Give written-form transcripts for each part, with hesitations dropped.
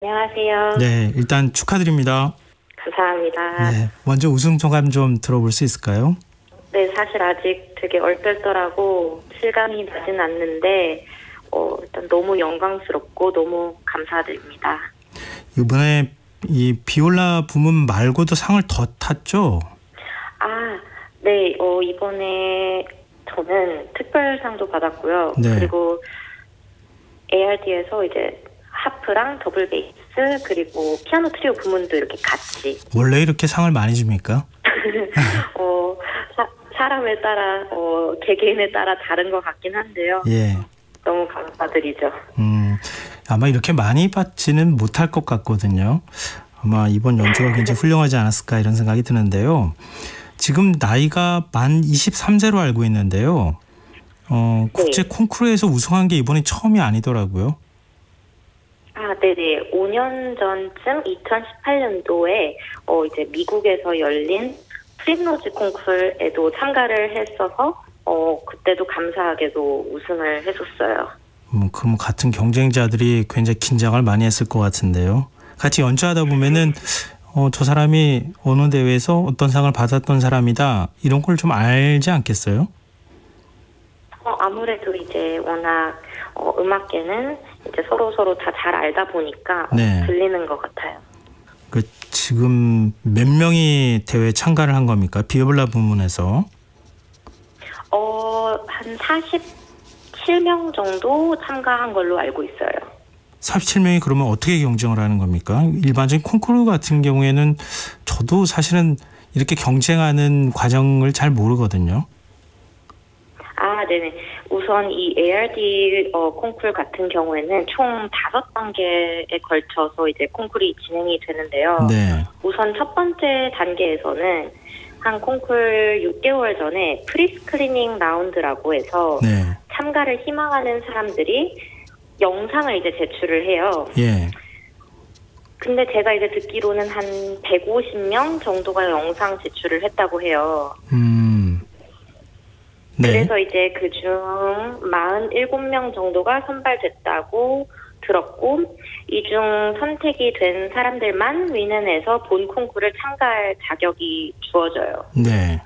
안녕하세요. 네, 일단 축하드립니다. 감사합니다. 네, 먼저 우승 소감 좀 들어볼 수 있을까요? 네, 사실 아직 되게 얼떨떨하고 실감이 나진 않는데 일단 너무 영광스럽고 너무 감사드립니다. 이번에 이 비올라 부문 말고도 상을 더 탔죠? 네, 이번에 저는 특별상도 받았고요. 네. 그리고 ARD에서 이제 하프랑 더블 베이스 그리고 피아노 트리오 부문도 이렇게 같이. 원래 이렇게 상을 많이 줍니까? 사람에 따라 개개인에 따라 다른 것 같긴 한데요. 예. 너무 감사드리죠. 아마 이렇게 많이 받지는 못할 것 같거든요. 아마 이번 연주가 굉장히 훌륭하지 않았을까 이런 생각이 드는데요. 지금 나이가 만 23세로 알고 있는데요. 국제 콩쿠르에서 우승한 게 이번이 처음이 아니더라고요. 네네. 5년 전쯤 2018년도에 이제 미국에서 열린 프림로즈 콩쿠르에도 참가를 했어서 그때도 감사하게도 우승을 했었어요. 그럼 같은 경쟁자들이 굉장히 긴장을 많이 했을 것 같은데요. 같이 연주하다 보면은 저 사람이 어느 대회에서 어떤 상을 받았던 사람이다 이런 걸 좀 알지 않겠어요? 아무래도 이제 워낙 음악계는 이제 서로 다 잘 알다 보니까 네. 들리는 것 같아요. 지금 몇 명이 대회에 참가를 한 겁니까? 비올라 부문에서? 한 47명 정도 참가한 걸로 알고 있어요. 47명이 그러면 어떻게 경쟁을 하는 겁니까? 일반적인 콩쿠르 같은 경우에는 저도 사실은 이렇게 경쟁하는 과정을 잘 모르거든요. 네네. 우선 이 ARD 콩쿠르 같은 경우에는 총 5단계에 걸쳐서 이제 콩쿠르이 진행이 되는데요. 네. 우선 첫 번째 단계에서는 한 콩쿠르 6개월 전에 프리스크리닝 라운드라고 해서 네. 참가를 희망하는 사람들이 영상을 이제 제출을 해요. 예. 근데 제가 이제 듣기로는 한 150명 정도가 영상 제출을 했다고 해요. 네. 그래서 이제 그중 47명 정도가 선발됐다고 들었고 이 중 선택이 된 사람들만 위넨에서 본 콩쿠르를 참가할 자격이 주어져요. 네.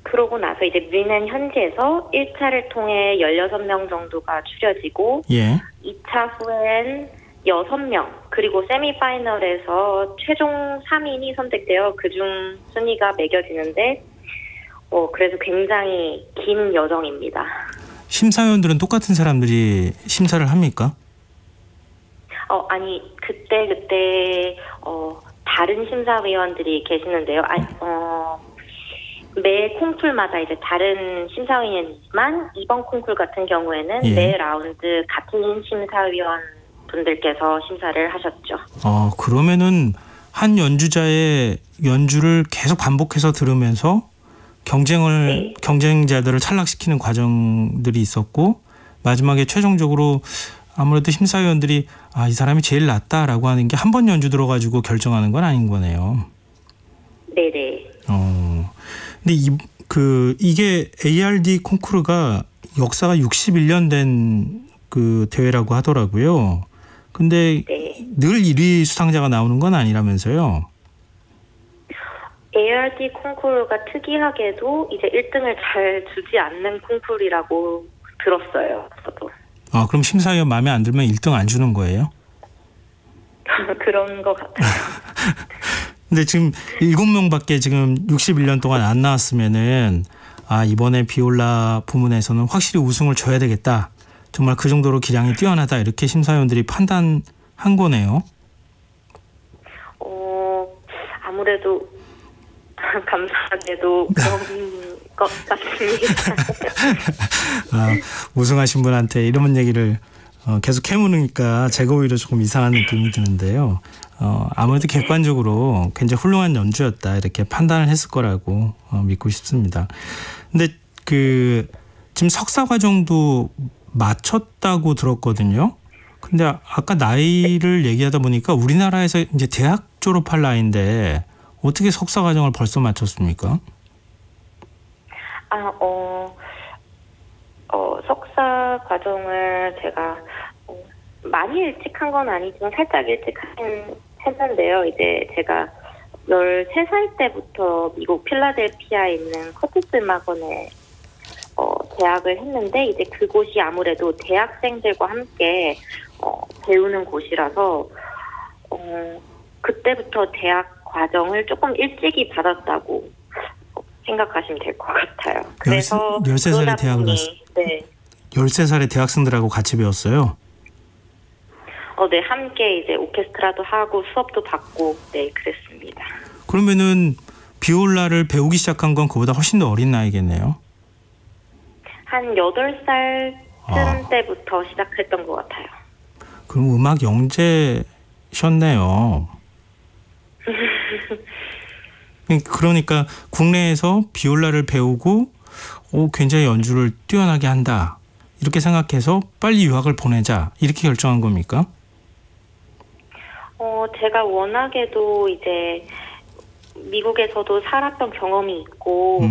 그러고 나서 이제 위넨 현지에서 1차를 통해 16명 정도가 추려지고 예. 2차 후엔 6명 그리고 세미파이널에서 최종 3인이 선택되어 그중 순위가 매겨지는데 그래서 굉장히 긴 여정입니다. 심사위원들은 똑같은 사람들이 심사를 합니까? 아니 그때 다른 심사위원들이 계시는데요. 매 콩쿨마다 이제 다른 심사위원이지만 이번 콩쿨 같은 경우에는 매 라운드 같은 심사위원 분들께서 심사를 하셨죠. 그러면은 한 연주자의 연주를 계속 반복해서 들으면서 경쟁자들을 탈락시키는 과정들이 있었고 마지막에 최종적으로 아무래도 심사위원들이 이 사람이 제일 낫다라고 하는 게 한 번 연주 들어가지고 결정하는 건 아닌 거네요. 네네. 근데 이게 ARD 콩쿠르가 역사가 61년 된 그 대회라고 하더라고요. 근데 늘 1위 수상자가 나오는 건 아니라면서요. ARD 콩쿠르가 특이하게도 이제 1등을 잘 주지 않는 콩쿠르라고 들었어요. 저도. 그럼 심사위원 마음에 안 들면 1등 안 주는 거예요? 그런 것 같아요. 근데 지금 7명밖에 지금 61년 동안 안 나왔으면은 이번에 비올라 부문에서는 확실히 우승을 줘야 되겠다. 정말 그 정도로 기량이 뛰어나다 이렇게 심사위원들이 판단한 거네요. 아무래도 감사하게도 그런 것 같습니다. 우승하신 분한테 이런 얘기를 계속 캐무니까 제가 오히려 조금 이상한 느낌이 드는데요. 아무래도 객관적으로 굉장히 훌륭한 연주였다 이렇게 판단을 했을 거라고 믿고 싶습니다. 근데 지금 석사 과정도 마쳤다고 들었거든요. 근데 아까 나이를 얘기하다 보니까 우리나라에서 이제 대학 졸업할 나이인데 어떻게 석사 과정을 벌써 마쳤습니까? 석사 과정을 제가 많이 일찍 한 건 아니지만 살짝 일찍 하긴 했는데요. 이제 제가 13살 때부터 미국 필라델피아에 있는 커티스 음악원에 재학을 했는데, 이제 그곳이 아무래도 대학생들과 함께 배우는 곳이라서 그때부터 대학 과정을 조금 일찍이 받았다고 생각하시면 될 것 같아요. 그래서 13살에 대학을 갔어요? 네. 13살에 대학생들하고 같이 배웠어요? 네, 함께 이제 오케스트라도 하고 수업도 받고, 네, 그랬습니다. 그러면은 비올라를 배우기 시작한 건 그보다 훨씬 더 어린 나이겠네요? 한 8살 때부터 시작했던 것 같아요. 그럼 음악 영재셨네요. 그러니까 국내에서 비올라를 배우고 굉장히 연주를 뛰어나게 한다, 이렇게 생각해서 빨리 유학을 보내자, 이렇게 결정한 겁니까? 제가 워낙에도 이제 미국에서도 살았던 경험이 있고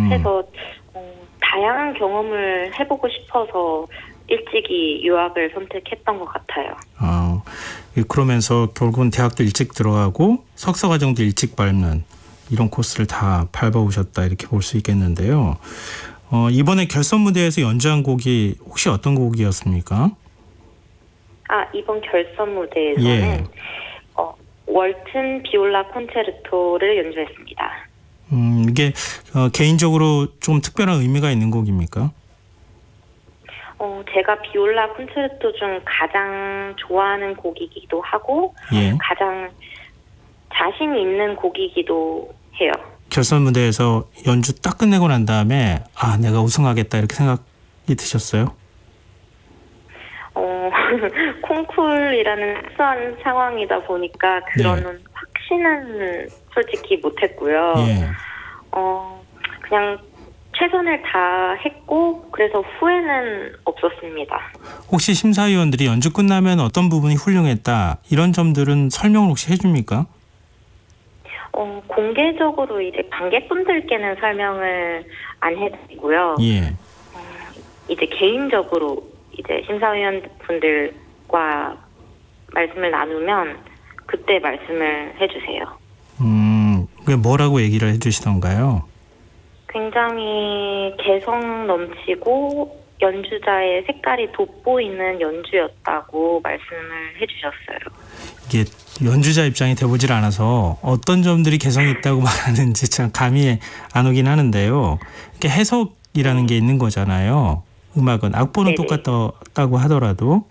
해서 다양한 경험을 해보고 싶어서 일찍이 유학을 선택했던 것 같아요. 그러면서 결국은 대학도 일찍 들어가고 석사과정도 일찍 밟는 이런 코스를 다 밟아오셨다, 이렇게 볼 수 있겠는데요. 이번에 결선 무대에서 연주한 곡이 혹시 어떤 곡이었습니까? 이번 결선 무대에서는 예. 월튼 비올라 콘체르토를 연주했습니다. 이게 개인적으로 좀 특별한 의미가 있는 곡입니까? 제가 비올라 콘체르토 중 가장 좋아하는 곡이기도 하고, 예. 가장 자신 있는 곡이기도 해요. 결선 무대에서 연주 딱 끝내고 난 다음에 내가 우승하겠다, 이렇게 생각이 드셨어요? 콩쿨이라는 특수한 상황이다 보니까 그런 확신은 솔직히 못했고요. 예. 그냥 최선을 다했고, 그래서 후회는 없었습니다. 혹시 심사위원들이 연주 끝나면 어떤 부분이 훌륭했다, 이런 점들은 설명을 혹시 해줍니까? 공개적으로 이제 관객분들께는 설명을 안 해드리고요. 예. 이제 개인적으로 이제 심사위원분들과 말씀을 나누면 그때 말씀을 해주세요. 그게 뭐라고 얘기를 해주시던가요? 굉장히 개성 넘치고 연주자의 색깔이 돋보이는 연주였다고 말씀을 해주셨어요. 이게 연주자 입장이 돼보질 않아서 어떤 점들이 개성이 있다고 말하는지 참 감이 안 오긴 하는데요. 이렇게 해석이라는 게 있는 거잖아요. 음악은 악보는 네네. 똑같다고 하더라도,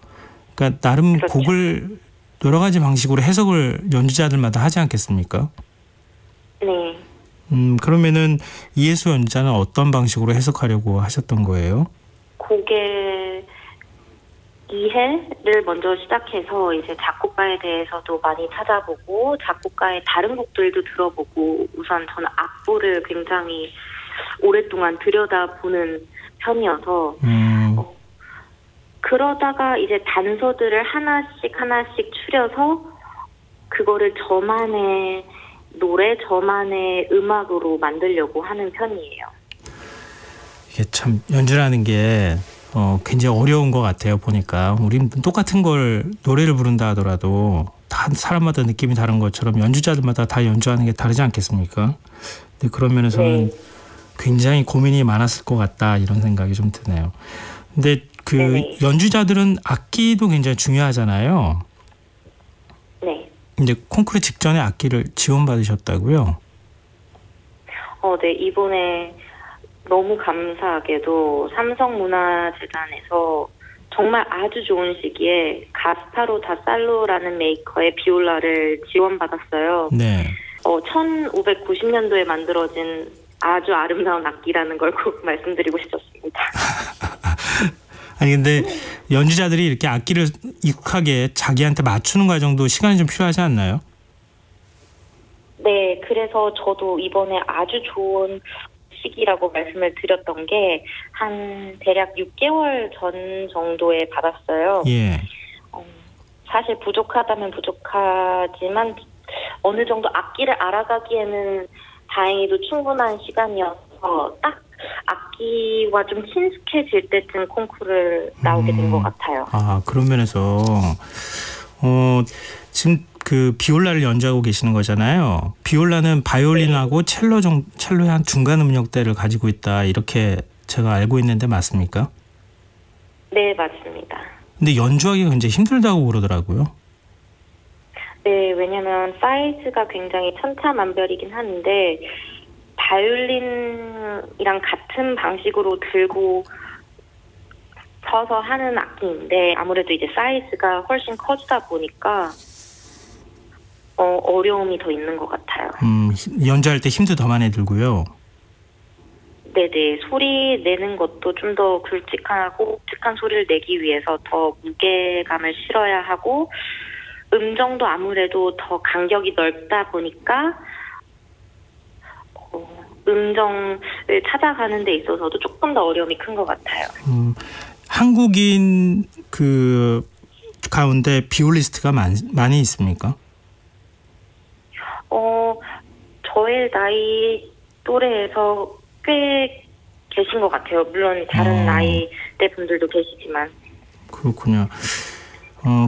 그러니까 나름 그렇죠. 곡을 여러 가지 방식으로 해석을 연주자들마다 하지 않겠습니까? 네. 그러면은 이예수 연주자는 어떤 방식으로 해석하려고 하셨던 거예요? 곡의 이해를 먼저 시작해서 이제 작곡가에 대해서도 많이 찾아보고 작곡가의 다른 곡들도 들어보고, 우선 저는 악보를 굉장히 오랫동안 들여다보는 편이어서 그러다가 이제 단서들을 하나씩 추려서 그거를 저만의 노래, 저만의 음악으로 만들려고 하는 편이에요. 이게 참 연주라는 게 굉장히 어려운 것 같아요. 보니까 우린 똑같은 걸 노래를 부른다 하더라도 다 사람마다 느낌이 다른 것처럼 연주자들마다 다 연주하는 게 다르지 않겠습니까? 근데 그런 면에서는 굉장히 고민이 많았을 것 같다, 이런 생각이 좀 드네요. 근데 연주자들은 악기도 굉장히 중요하잖아요. 네. 이제 콩쿠르 직전에 악기를 지원받으셨다고요? 네. 이번에 너무 감사하게도 삼성문화재단에서 정말 아주 좋은 시기에 가스파로 다살로라는 메이커의 비올라를 지원받았어요. 네. 1590년도에 만들어진 아주 아름다운 악기라는 걸 꼭 말씀드리고 싶었습니다. 아니 근데 연주자들이 이렇게 악기를 익숙하게 자기한테 맞추는 과정도 시간이 좀 필요하지 않나요? 네, 그래서 저도 이번에 아주 좋은 시기라고 말씀을 드렸던 게 한 대략 6개월 전 정도에 받았어요. 예. 사실 부족하다면 부족하지만 어느 정도 악기를 알아가기에는 다행히도 충분한 시간이어서 딱 악기와 좀 친숙해질 때쯤 콩쿠르를 나오게 된 것 같아요. 아, 그런 면에서 지금 그 비올라를 연주하고 계시는 거잖아요. 비올라는 바이올린하고 첼로의 한 중간 음역대를 가지고 있다, 이렇게 제가 알고 있는데 맞습니까? 네, 맞습니다. 근데 연주하기가 굉장히 힘들다고 그러더라고요. 네, 왜냐면 사이즈가 굉장히 천차만별이긴 한데 바이올린이랑 같은 방식으로 들고 서서 하는 악기인데 아무래도 이제 사이즈가 훨씬 커지다 보니까 어려움이 더 있는 것 같아요. 연주할 때 힘도 더 많이 들고요. 네네, 소리 내는 것도 좀 더 굵직하고 굵직한 소리를 내기 위해서 더 무게감을 실어야 하고 음정도 아무래도 더 간격이 넓다 보니까 음정을 찾아가는 데 있어서도 조금 더 어려움이 큰 것 같아요. 한국인 그 가운데 비올리스트가 많이 있습니까? 저의 나이 또래에서 꽤 계신 것 같아요. 물론 다른 나이대 분들도 계시지만. 그렇군요.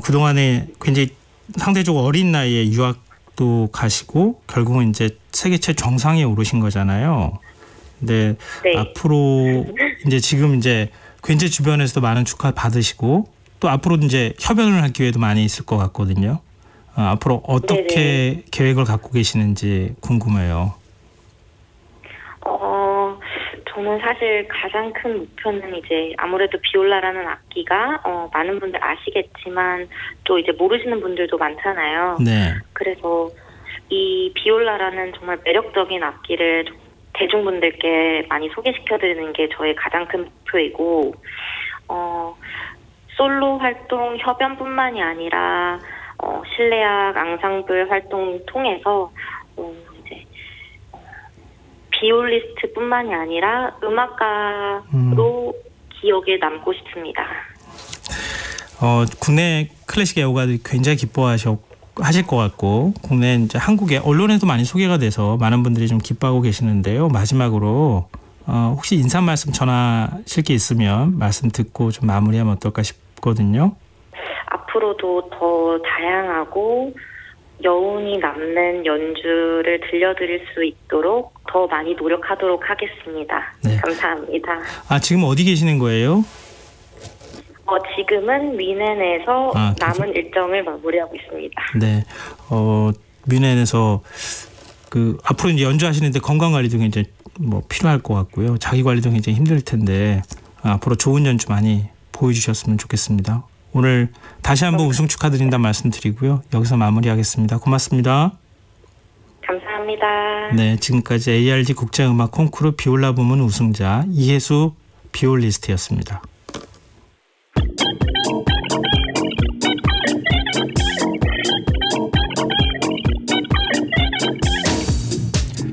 그동안에 굉장히 상대적으로 어린 나이에 유학도 가시고 결국은 이제 세계 최정상에 오르신 거잖아요. 근데 네. 앞으로 이제 지금 이제 굉장히 주변에서도 많은 축하 받으시고 또 앞으로 이제 협연을 할 기회도 많이 있을 것 같거든요. 앞으로 어떻게 네네. 계획을 갖고 계시는지 궁금해요. 저는 사실 가장 큰 목표는 이제 아무래도 비올라라는 악기가 많은 분들 아시겠지만 또 이제 모르시는 분들도 많잖아요. 네. 그래서 이 비올라라는 정말 매력적인 악기를 대중분들께 많이 소개시켜드리는 게 저의 가장 큰 목표이고 솔로 활동, 협연뿐만이 아니라 실내악, 앙상블 활동 통해서 이제 비올리스트뿐만이 아니라 음악가로 기억에 남고 싶습니다. 국내 클래식 애호가들이 굉장히 기뻐하실 것 같고 국내 이제 한국의 언론에도 많이 소개가 돼서 많은 분들이 좀 기뻐하고 계시는데요. 마지막으로 혹시 인사 말씀 전하실 게 있으면 말씀 듣고 좀 마무리하면 어떨까 싶거든요. 앞으로도 더 다양하고 여운이 남는 연주를 들려드릴 수 있도록 더 많이 노력하도록 하겠습니다. 네. 감사합니다. 지금 어디 계시는 거예요? 지금은 뮌헨에서 남은 일정을 마무리하고 있습니다. 네, 뮌헨에서 앞으로 이제 연주하시는데 건강 관리도 굉장히 필요할 것 같고요. 자기 관리도 굉장히 힘들 텐데 앞으로 좋은 연주 많이 보여주셨으면 좋겠습니다. 오늘 다시 한번 우승 축하드린다는 말씀드리고요. 여기서 마무리하겠습니다. 고맙습니다. 감사합니다. 네, 지금까지 ARG 국제음악 콩쿠르 비올라 부문 우승자 이혜수 비올리스트였습니다.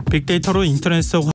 빅데이터로 인터넷 속